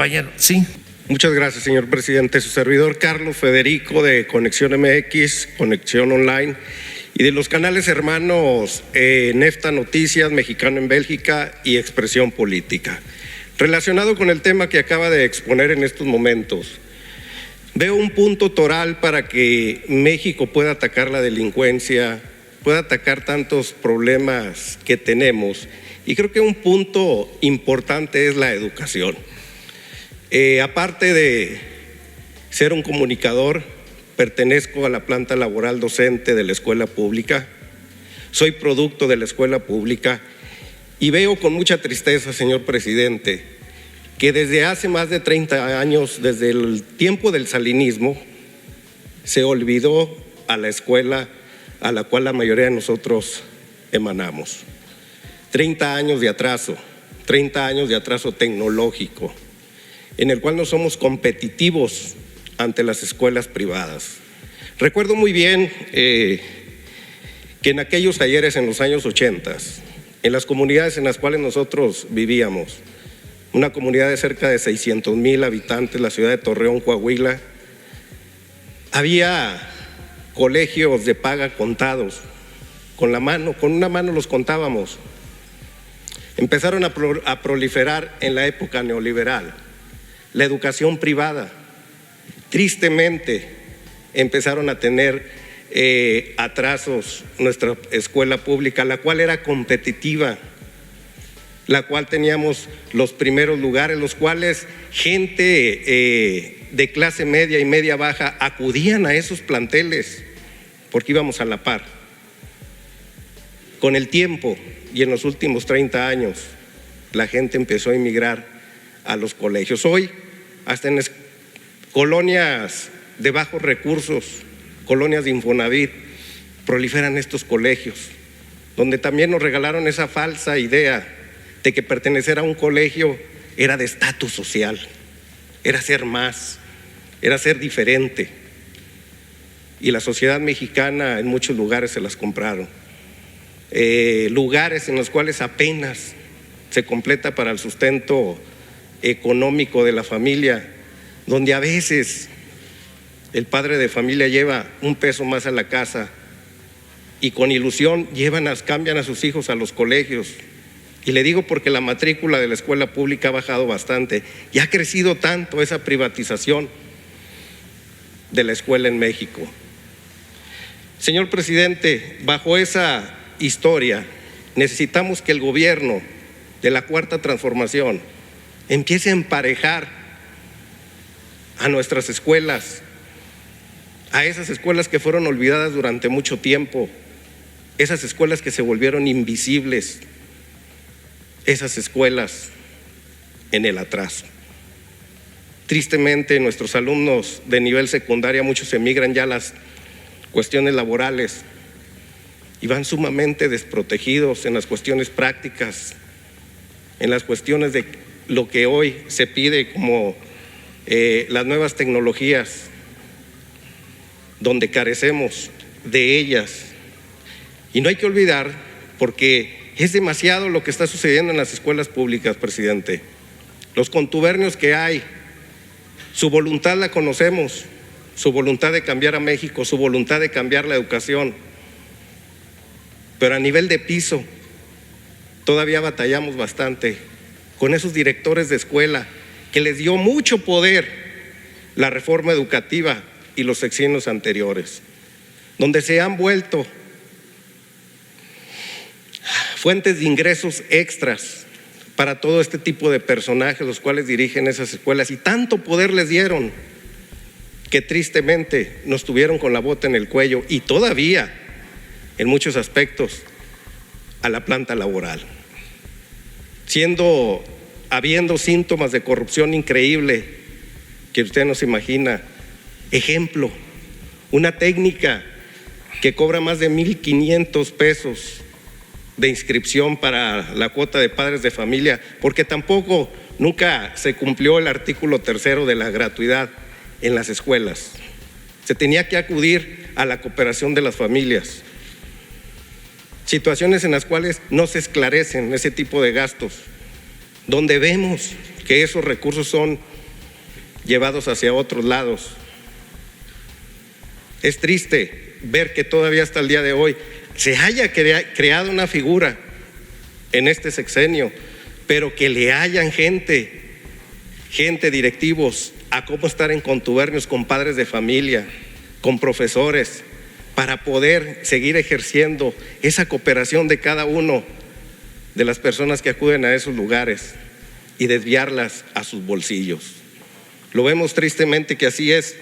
Compañero, sí. Muchas gracias, señor presidente. Su servidor Carlos Federico de Conexión MX, Conexión Online y de los canales hermanos Nefta Noticias, Mexicano en Bélgica y Expresión Política. Relacionado con el tema que acaba de exponer en estos momentos, veo un punto toral para que México pueda atacar la delincuencia, pueda atacar tantos problemas que tenemos, y creo que un punto importante es la educación. Aparte de ser un comunicador, pertenezco a la planta laboral docente de la escuela pública, soy producto de la escuela pública y veo con mucha tristeza, señor presidente, que desde hace más de 30 años, desde el tiempo del salinismo, se olvidó a la escuela a la cual la mayoría de nosotros emanamos. 30 años de atraso tecnológico, en el cual no somos competitivos ante las escuelas privadas. Recuerdo muy bien que en aquellos talleres en los años 80, en las comunidades en las cuales nosotros vivíamos, una comunidad de cerca de 600,000 habitantes, la ciudad de Torreón, Coahuila, había colegios de paga contados, con una mano los contábamos. Empezaron a proliferar en la época neoliberal la educación privada. Tristemente empezaron a tener atrasos nuestra escuela pública, la cual era competitiva, la cual teníamos los primeros lugares, los cuales gente de clase media y media baja acudían a esos planteles porque íbamos a la par. Con el tiempo y en los últimos 30 años, la gente empezó a emigrar a los colegios. Hoy, hasta en colonias de bajos recursos, colonias de Infonavit, proliferan estos colegios, donde también nos regalaron esa falsa idea de que pertenecer a un colegio era de estatus social, era ser más, era ser diferente. Y la sociedad mexicana en muchos lugares se las compraron. Lugares en los cuales apenas se completa para el sustento económico de la familia, donde a veces el padre de familia lleva un peso más a la casa y con ilusión cambian a sus hijos a los colegios. Y le digo porque la matrícula de la escuela pública ha bajado bastante y ha crecido tanto esa privatización de la escuela en México. Señor presidente, bajo esa historia necesitamos que el gobierno de la Cuarta Transformación empiece a emparejar a nuestras escuelas, a esas escuelas que fueron olvidadas durante mucho tiempo, esas escuelas que se volvieron invisibles, esas escuelas en el atraso. Tristemente, nuestros alumnos de nivel secundaria, muchos emigran ya a las cuestiones laborales y van sumamente desprotegidos en las cuestiones prácticas, en las cuestiones de lo que hoy se pide como las nuevas tecnologías, donde carecemos de ellas. Y no hay que olvidar, porque es demasiado lo que está sucediendo en las escuelas públicas, presidente. Los contubernios que hay, su voluntad la conocemos, su voluntad de cambiar a México, su voluntad de cambiar la educación. Pero a nivel de piso, todavía batallamos bastante con esos directores de escuela que les dio mucho poder la reforma educativa y los sexenios anteriores, donde se han vuelto fuentes de ingresos extras para todo este tipo de personajes, los cuales dirigen esas escuelas, y tanto poder les dieron que tristemente nos tuvieron con la bota en el cuello y todavía en muchos aspectos a la planta laboral, habiendo síntomas de corrupción increíble que usted no se imagina. Ejemplo, una técnica que cobra más de 1,500 pesos de inscripción para la cuota de padres de familia, porque tampoco nunca se cumplió el artículo 3 de la gratuidad en las escuelas. Se tenía que acudir a la cooperación de las familias. Situaciones en las cuales no se esclarecen ese tipo de gastos, donde vemos que esos recursos son llevados hacia otros lados. Es triste ver que todavía hasta el día de hoy se haya creado una figura en este sexenio, pero que le hayan gente, directivos, a cómo estar en contubernios con padres de familia, con profesores, para poder seguir ejerciendo esa cooperación de cada uno de las personas que acuden a esos lugares y desviarlas a sus bolsillos. Lo vemos tristemente que así es.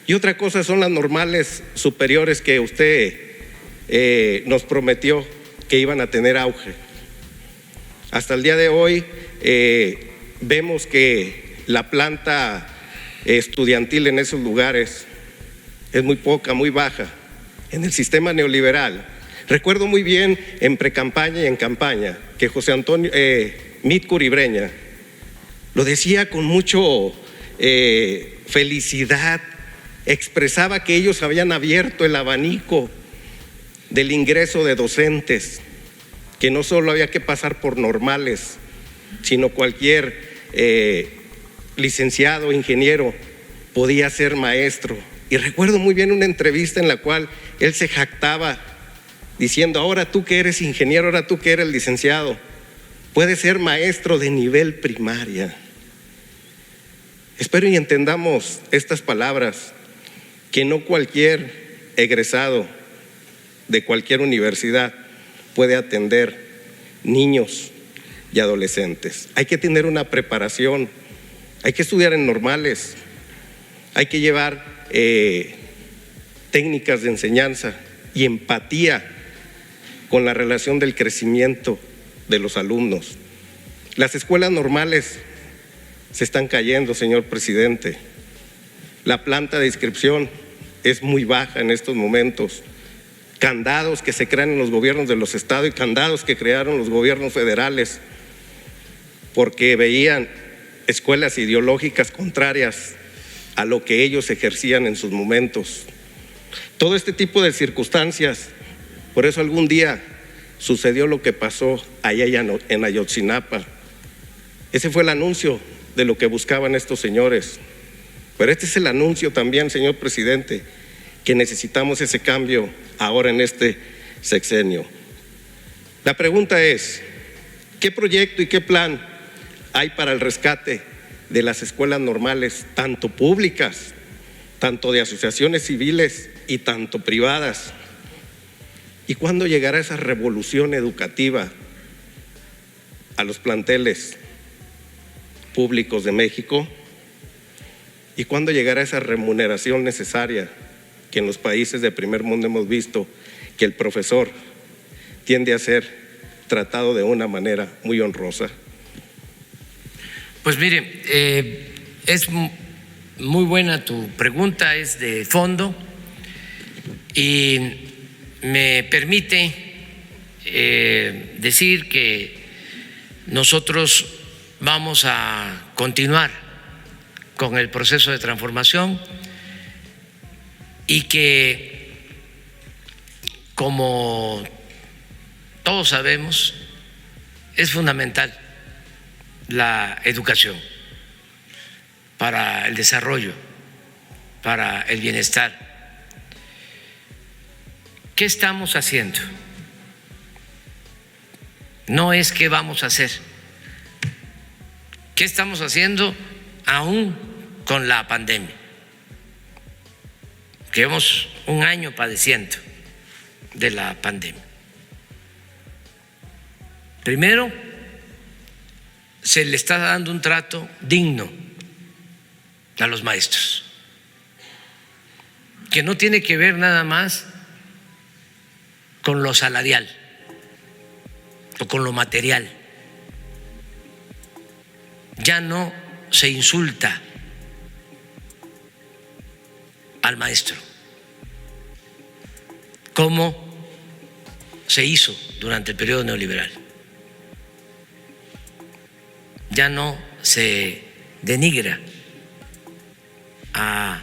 Y otra cosa son las normales superiores que usted nos prometió que iban a tener auge. Hasta el día de hoy vemos que la planta estudiantil en esos lugares es muy poca, muy baja. En el sistema neoliberal, recuerdo muy bien en precampaña y en campaña que José Antonio Mit Curibreña lo decía con mucho felicidad, expresaba que ellos habían abierto el abanico del ingreso de docentes, que no solo había que pasar por normales, sino cualquier licenciado, ingeniero podía ser maestro. Y recuerdo muy bien una entrevista en la cual él se jactaba diciendo: ahora tú que eres ingeniero, ahora tú que eres licenciado, puedes ser maestro de nivel primaria. Espero y entendamos estas palabras, que no cualquier egresado de cualquier universidad puede atender niños y adolescentes. Hay que tener una preparación, hay que estudiar en normales, hay que llevar técnicas de enseñanza y empatía con la relación del crecimiento de los alumnos. Las escuelas normales se están cayendo, señor presidente. La planta de inscripción es muy baja en estos momentos. Candados que se crean en los gobiernos de los estados y candados que crearon los gobiernos federales porque veían escuelas ideológicas contrarias a lo que ellos ejercían en sus momentos. Todo este tipo de circunstancias, por eso algún día sucedió lo que pasó allá en Ayotzinapa. Ese fue el anuncio de lo que buscaban estos señores. Pero este es el anuncio también, señor presidente, que necesitamos ese cambio ahora en este sexenio. La pregunta es: ¿qué proyecto y qué plan hay para el rescate de las escuelas normales, tanto públicas, tanto de asociaciones civiles y tanto privadas? ¿Y cuándo llegará esa revolución educativa a los planteles públicos de México? ¿Y cuándo llegará esa remuneración necesaria que en los países de primer mundo hemos visto que el profesor tiende a ser tratado de una manera muy honrosa? Pues mire, es muy buena tu pregunta, es de fondo y me permite decir que nosotros vamos a continuar con el proceso de transformación y que, como todos sabemos, es fundamental la educación para el desarrollo, para el bienestar. ¿Qué estamos haciendo? No es qué vamos a hacer. ¿Qué estamos haciendo aún con la pandemia? Llevamos un año padeciendo de la pandemia. Primero, se le está dando un trato digno a los maestros, que no tiene que ver nada más con lo salarial o con lo material. Ya no se insulta al maestro como se hizo durante el periodo neoliberal. Ya no se denigra a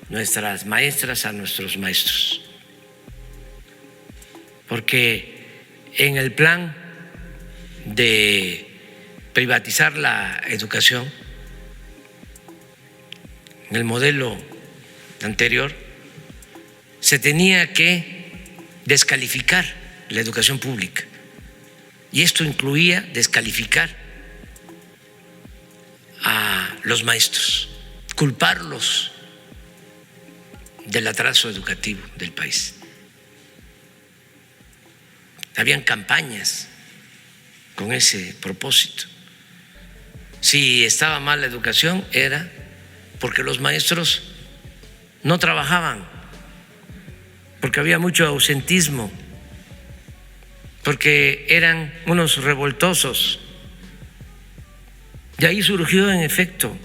nuestras maestras, a nuestros maestros, porque en el plan de privatizar la educación en el modelo anterior, se tenía que descalificar la educación pública. Y esto incluía descalificar a los maestros, culparlos del atraso educativo del país. Habían campañas con ese propósito. Si estaba mal la educación era porque los maestros no trabajaban, porque había mucho ausentismo, porque eran unos revoltosos. De ahí surgió, en efecto,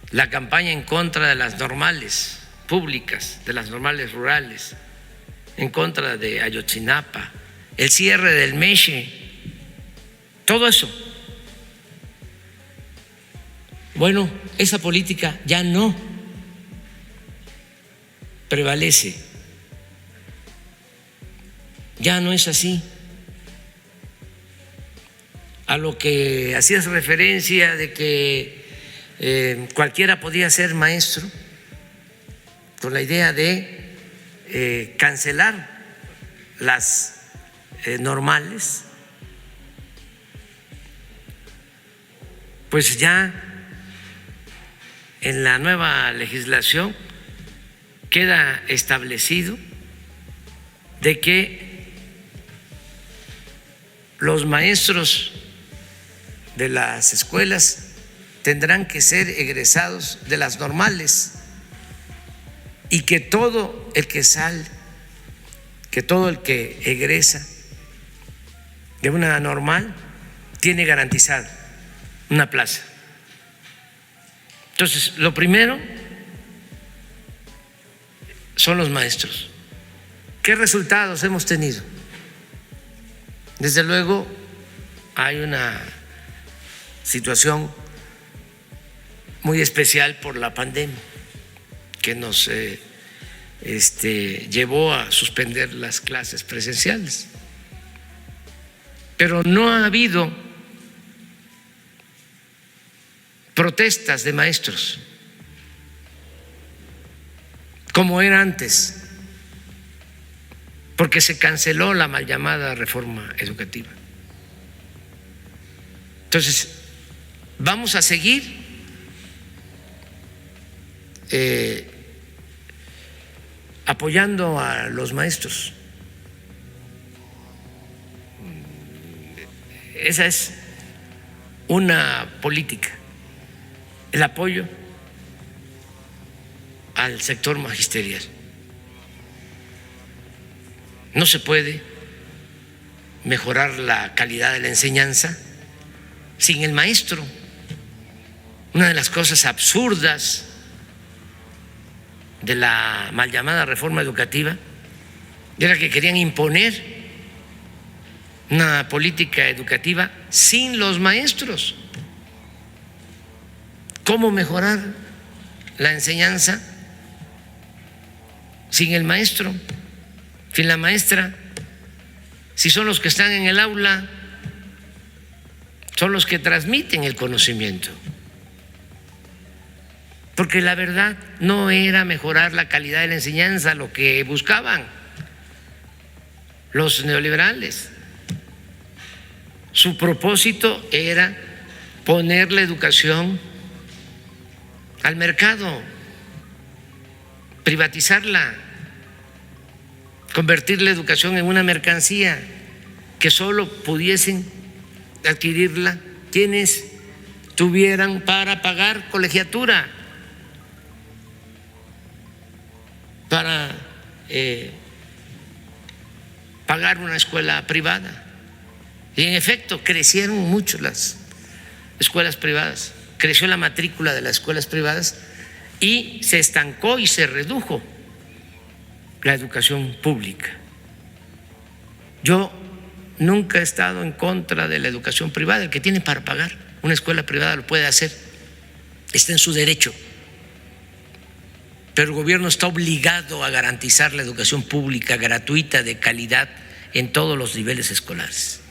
la campaña en contra de las normales públicas, de las normales rurales, en contra de Ayotzinapa, el cierre del Meche, todo eso. Bueno, esa política ya no prevalece, ya no es así. A lo que hacías referencia de que cualquiera podía ser maestro, con la idea de cancelar las normales, pues ya en la nueva legislación queda establecido de que los maestros de las escuelas tendrán que ser egresados de las normales y que todo el que sale, que todo el que egresa de una normal tiene garantizada una plaza. Entonces, lo primero son los maestros. ¿Qué resultados hemos tenido? Desde luego, hay una situación muy especial por la pandemia que nos llevó a suspender las clases presenciales. Pero no ha habido protestas de maestros como era antes, porque se canceló la mal llamada reforma educativa. Entonces, vamos a seguir apoyando a los maestros. Esa es una política, el apoyo al sector magisterial. No se puede mejorar la calidad de la enseñanza sin el maestro. Una de las cosas absurdas de la mal llamada reforma educativa era que querían imponer una política educativa sin los maestros. ¿Cómo mejorar la enseñanza sin el maestro, sin la maestra? Si son los que están en el aula, son los que transmiten el conocimiento. Porque la verdad no era mejorar la calidad de la enseñanza lo que buscaban los neoliberales. Su propósito era poner la educación al mercado, privatizarla, convertir la educación en una mercancía que solo pudiesen adquirirla quienes tuvieran para pagar colegiatura, para pagar una escuela privada. Y en efecto crecieron mucho las escuelas privadas, creció la matrícula de las escuelas privadas y se estancó y se redujo la educación pública. Yo nunca he estado en contra de la educación privada. El que tiene para pagar una escuela privada lo puede hacer, está en su derecho. Pero el gobierno está obligado a garantizar la educación pública gratuita, de calidad, en todos los niveles escolares.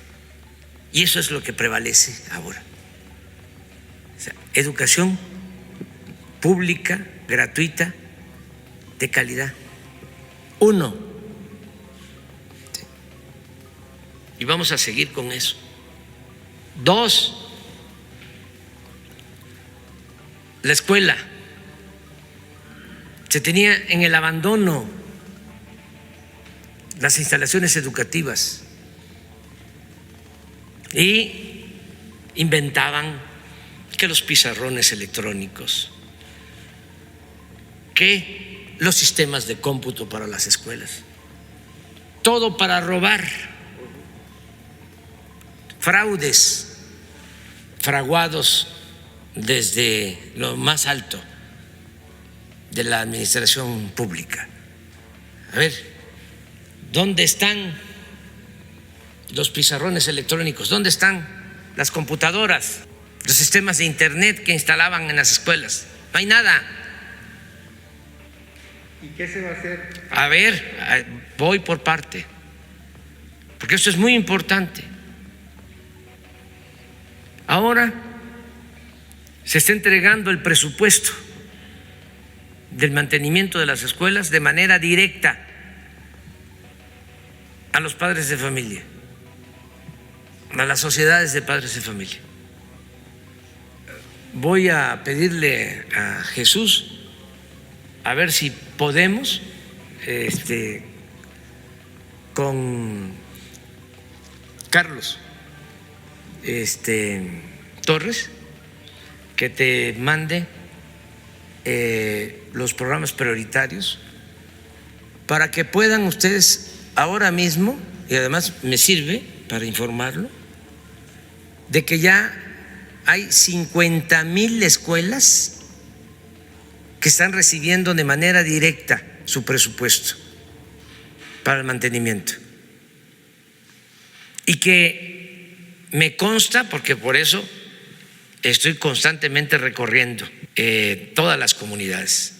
Y eso es lo que prevalece ahora. O sea, educación pública, gratuita, de calidad. 1. Y vamos a seguir con eso. 2, la escuela. Se tenía en el abandono las instalaciones educativas y inventaban que los pizarrones electrónicos, que los sistemas de cómputo para las escuelas, todo para robar, fraudes fraguados desde lo más alto de la administración pública. A ver, ¿dónde están los pizarrones electrónicos? ¿Dónde están las computadoras, los sistemas de internet que instalaban en las escuelas? No hay nada. ¿Y qué se va a hacer? A ver, voy por parte, porque esto es muy importante. Ahora se está entregando el presupuesto del mantenimiento de las escuelas de manera directa a los padres de familia, a las sociedades de padres de familia. Voy a pedirle a Jesús a ver si podemos con Carlos Torres, que te mande los programas prioritarios para que puedan ustedes ahora mismo, y además me sirve para informarlo, de que ya hay 50,000 escuelas que están recibiendo de manera directa su presupuesto para el mantenimiento. Y que me consta, porque por eso estoy constantemente recorriendo todas las comunidades,